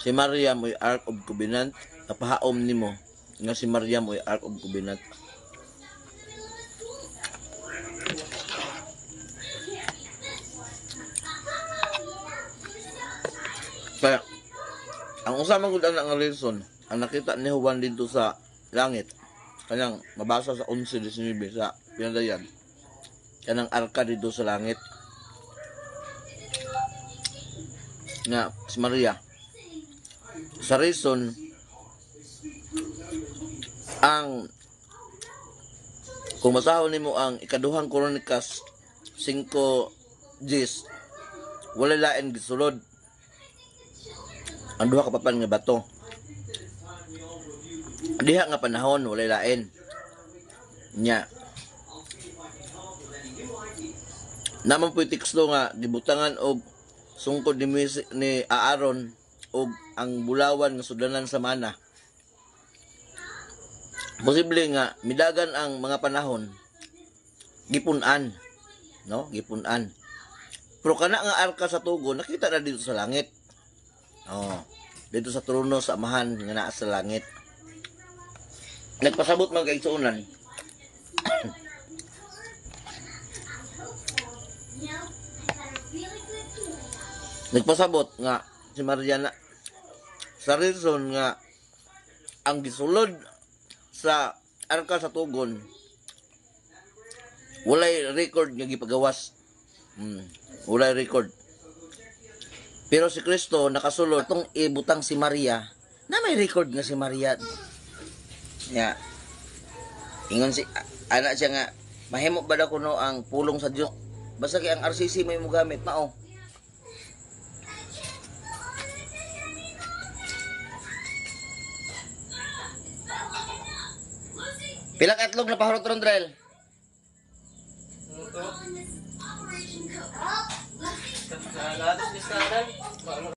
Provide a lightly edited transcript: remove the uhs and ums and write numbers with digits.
si Maria mo'y Ark of Covenant, napahaom nimo nga si Maria mo'y Ark of Covenant. Kaya, ang usama gud ang reason, ang nakita ni Juan dito sa langit, kanang mabasa sa 11:19 sa pinadayan, kanang arka dito sa langit, nga si Maria. Sa reason, kung masahon nimo ang ikaduhang Kronikas 5:10, wala lain gisulod ang duha ka papan nga bato. Diha nga panahon wala lain nya. Naman po'y teksto nga gibutangan og sungkod ni Aaron og ang bulawan nga sudanan sa mana. Posible nga midagan ang mga panahon gipunan, no? Gipunan. Pero kana nga arka sa tugon nakita na dito sa langit. Oh, dito sa trono sa amahan nga naa sa langit. Nagpasabot man kay igsuonan. Nagpasabot nga si Mariana sa reason nga ang gisulod sa arka sa tugon walay record nga gipagawas. Walay record. Pero si Kristo nakasulod tong ibutang si Maria na may record nga si Maria. Nya. Ingon si anak siya nga mahimo ba daw kuno ang pulong sa Dios. Basta kay ang RCC may mo gamit mao. Pila ka itlog na pahurot ron, Drel? Lahat is listahan.